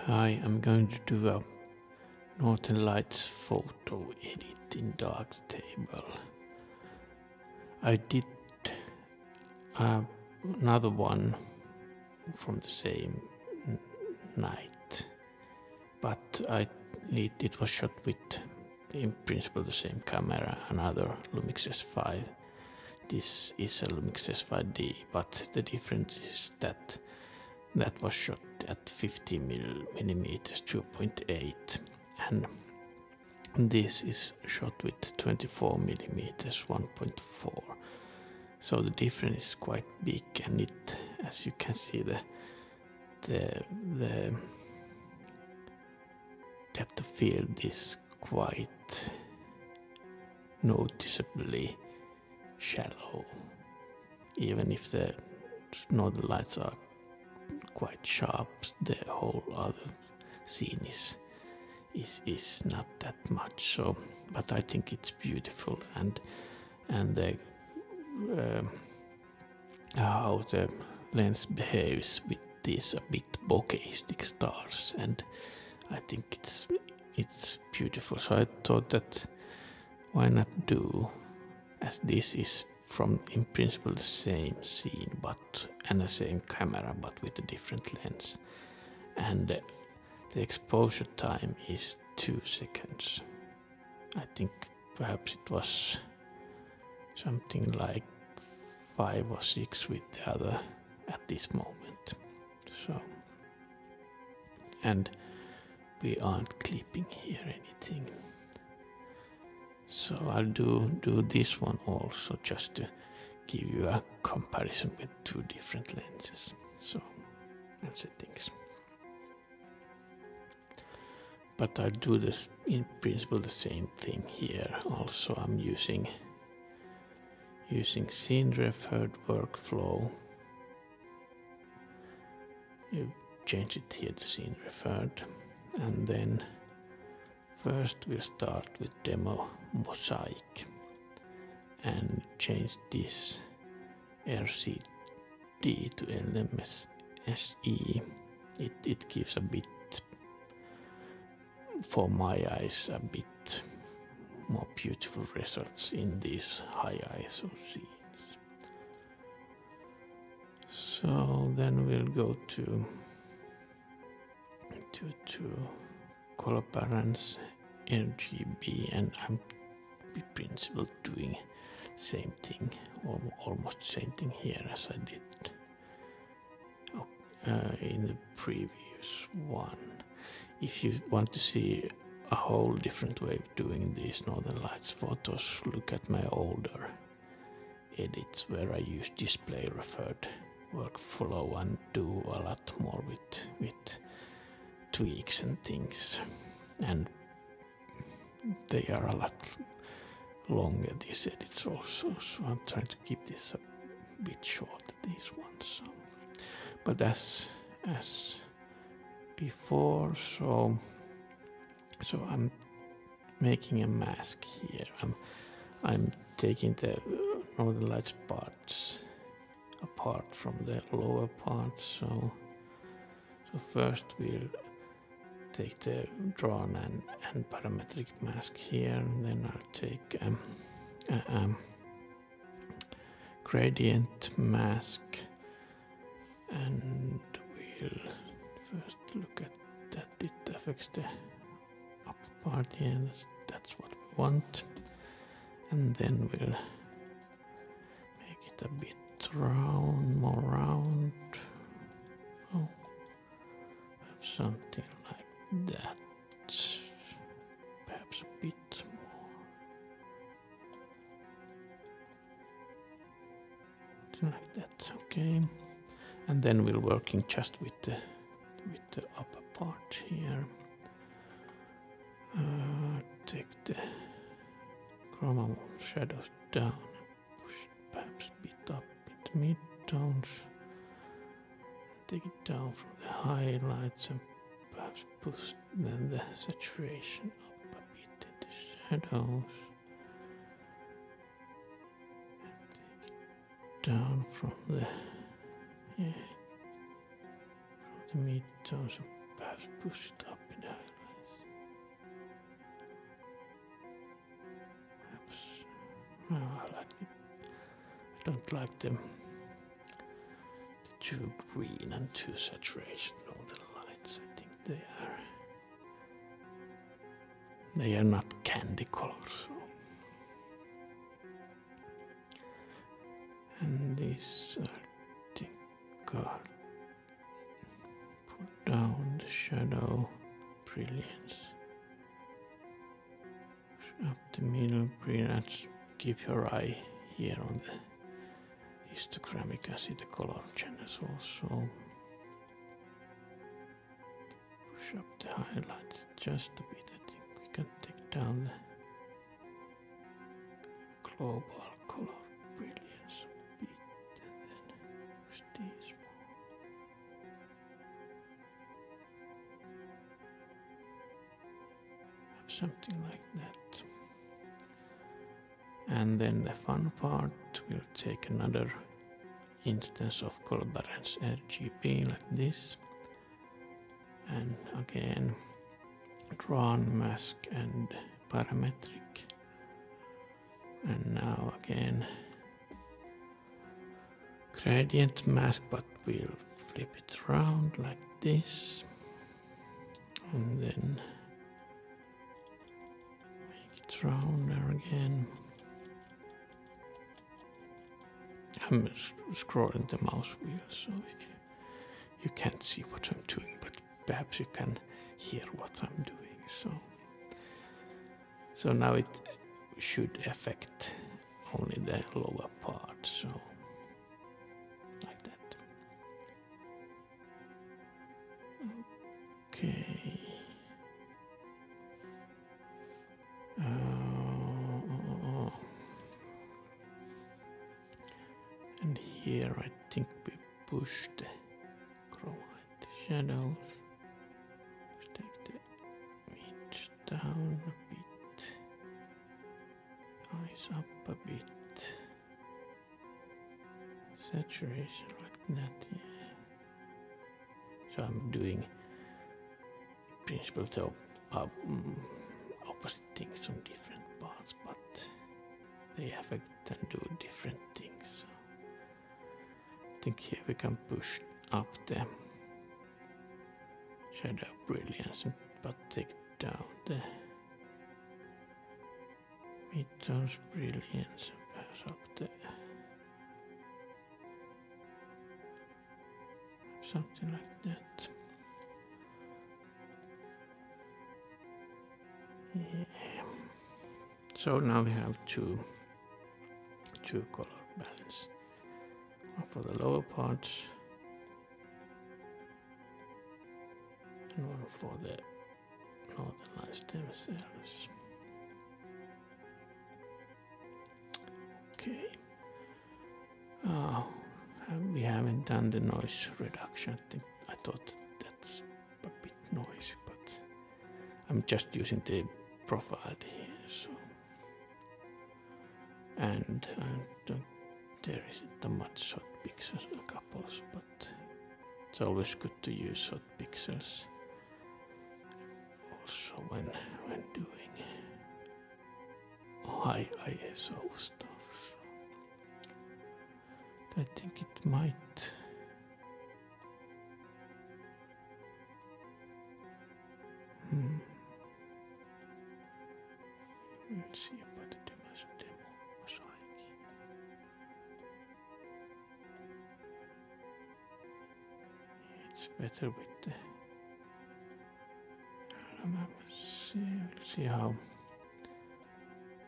Hi, I'm going to do a Northern Lights photo edit in Darktable. I did another one from the same night, but it was shot with, in principle, the same camera, another Lumix S5. This is a Lumix S5D, but the difference is that was shot at 50 millimeters 2.8, and this is shot with 24 millimeters 1.4. So the difference is quite big, and it, as you can see, the depth of field is quite noticeably shallow, even if the northern lights are quite sharp. The whole other scene is not that much. So, but I think it's beautiful, and the how the lens behaves with these a bit bokehstic stars, and I think it's beautiful. So I thought that why not do, as this is from, in principle, the same scene and the same camera, but with a different lens, and the exposure time is 2 seconds. I think perhaps it was something like 5 or 6 with the other at this moment. So, and we aren't clipping here anything. So I'll do this one also, just to give you a comparison with 2 different lenses. So, and settings. But I'll do this in principle the same thing here. Also, I'm using ZynReferred workflow. You change it here to ZynReferred, and then first we'll start with demosaic and change this RCD to LMSE. It gives a bit, for my eyes, a bit more beautiful results in these high ISO scenes. So then we'll go to color balance RGB, and I'm in principle doing same thing, or almost same thing here as I did in the previous one. If you want to see a whole different way of doing these Northern Lights photos, look at my older edits where I use display referred workflow and do a lot more with tweaks and things, and they are a lot longer, these edits also, so I'm trying to keep this a bit short, these ones. So, but as before, so I'm making a mask here. I'm taking the Northern Lights parts apart from the lower parts. So first we'll take the drawn and parametric mask here, and then I'll take a gradient mask, and we'll first look at that it affects the upper part here. That's what we want, and then we'll make it a bit round, more round. Oh, something like that, perhaps a bit more, something like that. Okay, and then we're working just with the upper part here. Take the chroma shadows down, push it perhaps a bit up in the mid-tones, take it down from the highlights, and perhaps push then the saturation up a bit in the shadows, and take it down from the mid-tones, and perhaps push it up in the highlights. Perhaps I like it. I don't like them too green and too saturation of the lights. I think they are not candy colors. So. And these I think are put down the shadow brilliance. Up the middle brilliance. Keep your eye here on the histogram. You can see the color channels also. Push up the highlights just a bit. I think we can take down the global color brilliance a bit and then push these more. Have something like that. And then the fun part, we'll take another instance of color balance RGB like this. And again, drawn, mask and parametric. And now again, gradient mask, but we'll flip it around like this. And then make it rounder again. I'm scrolling the mouse wheel, so if you can't see what I'm doing, but perhaps you can hear what I'm doing. So now it should affect only the lower part, so like that. Okay. And here I think we push the chromite shadows. Take the midge down a bit, eyes up a bit, saturation like that, yeah. So I'm doing, in principle, so opposite things on different parts, but they affect and do different things. So I think here we can push up the shadow brilliance, but take down the midtones brilliance and pass up the something like that. Yeah. So now we have two color balance. One for the lower parts and one for the northern lights themselves. Okay. We haven't done the noise reduction. I thought that's a bit noisy, but I'm just using the profile here. So, and there isn't much hot pixels, a couple, but it's always good to use hot pixels. Also when doing high ISO stuff. So I think it might we'll see about the demosaic. It's better with the we'll see how.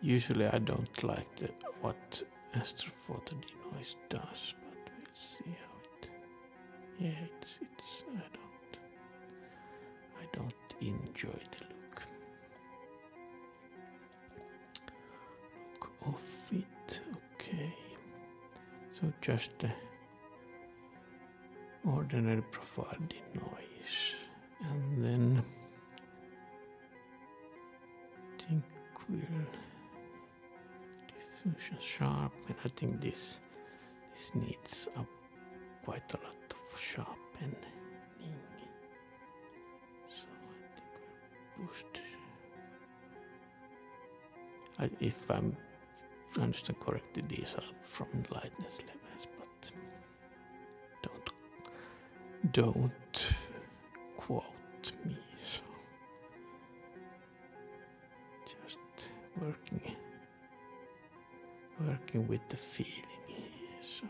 Usually I don't like what astrophoto denoise does, but we'll see how it. Yeah, it's I don't enjoy the look of it. Okay, so just the ordinary profile denoise, and then I think we'll diffusion sharpen. I think this needs quite a lot of sharpening. pushed. If I understand correctly, these are from lightness levels, but don't quote me. So just working with the feeling here. So.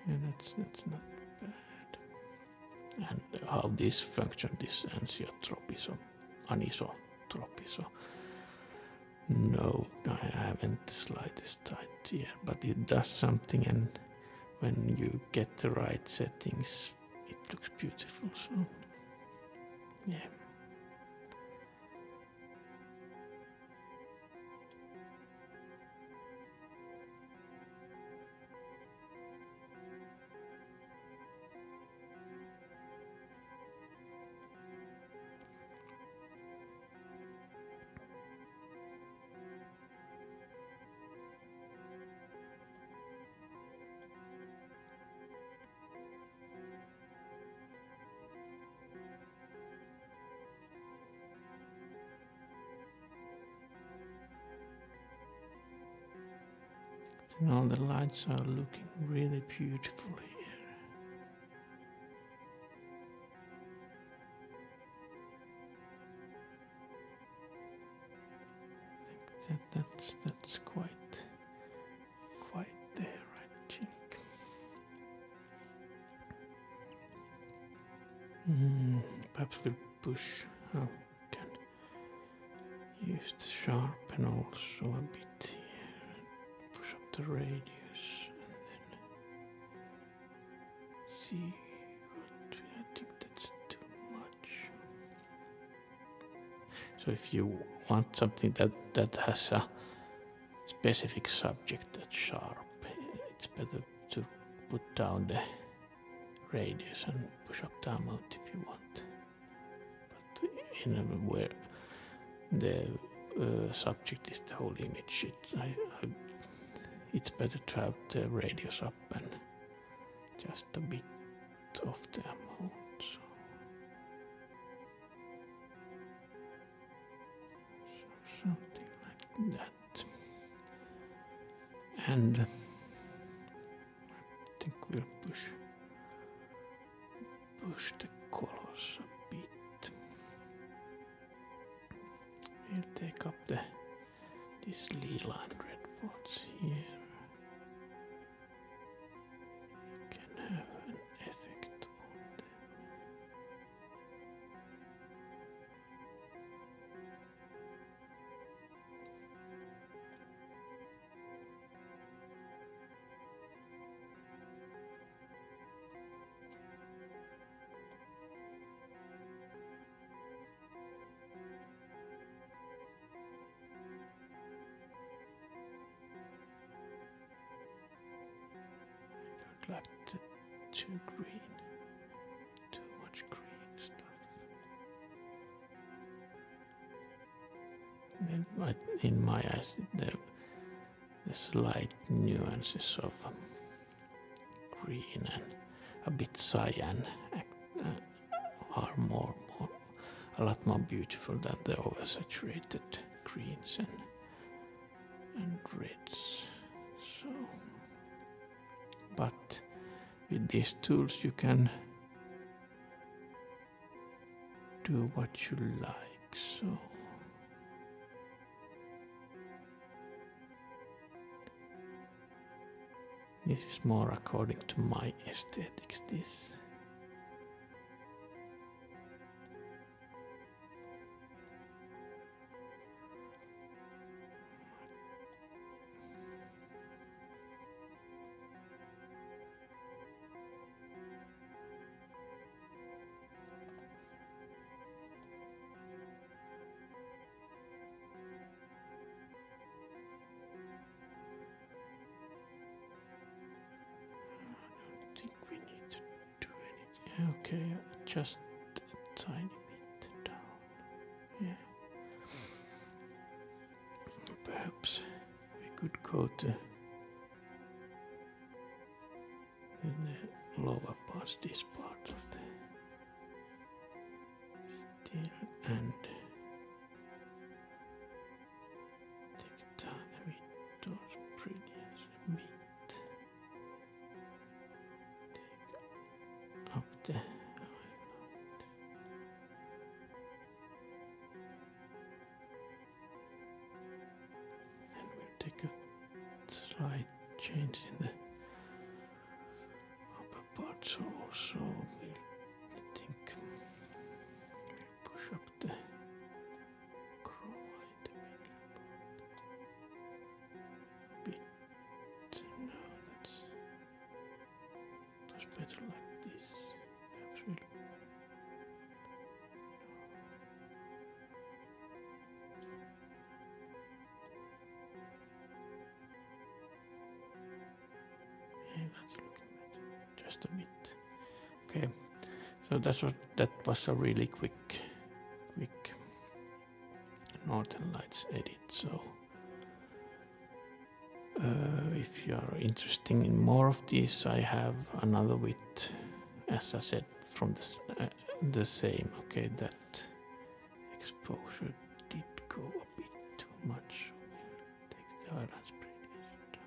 Yeah, that's not bad. And how this function, this anisotropy, so no, I haven't the slightest idea, but it does something, and when you get the right settings, it looks beautiful, so yeah. And all the lights are looking really beautiful here. I think that's quite there, I think. Perhaps we'll push. Oh, can use the sharpen also a bit here. Push up the radius and then see what I think that's too much. So if you want something that has a specific subject that's sharp, it's better to put down the radius and push up the amount if you want. But in a where the subject is the whole image, it's better to have the radius up and just a bit of the amount. So something like that. And I think we'll push the colors a bit. We'll take up these lila and red spots here. You can have an effect on them. Like too green, too much green stuff. In my eyes, the slight nuances of green and a bit cyan are a lot more beautiful than the oversaturated greens and reds. So. But with these tools you can do what you like, so this is more according to my aesthetics, this. Okay, just a tiny bit down. Yeah. perhaps we could go to the lower parts, this part of the still, and take down a bit those brilliance a bit. Take up the highlight. And we'll take a slight change in the upper parts also. I think we'll push up the chromite a bit. No, that's better like this. Perhaps we'll that's looking better. Just a bit. Okay, so that was a really quick Northern Lights edit. So if you are interested in more of these, I have another with, as I said, from the same. Okay, that exposure did go a bit too much. We'll take the highlights pretty down.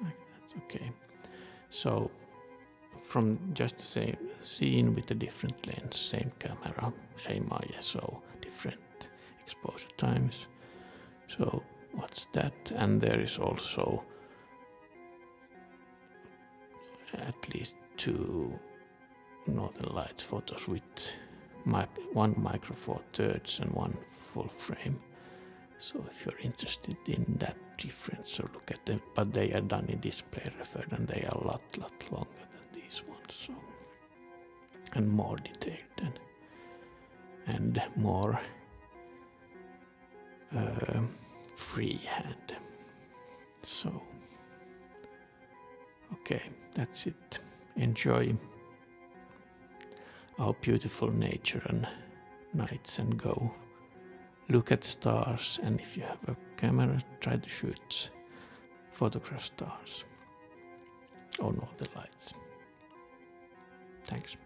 Like that, okay. So from just the same scene with a different lens, same camera, same eye, so different exposure times. So what's that? And there is also at least 2 Northern Lights photos with one micro four thirds and one full frame. So if you're interested in that difference, so look at them. But they are done in display referred, and they are a lot longer than these ones. So, and more detailed and more freehand. So, okay, that's it. Enjoy our beautiful nature and nights, and go look at stars, and if you have a camera, try to photograph stars or Northern Lights. Thanks.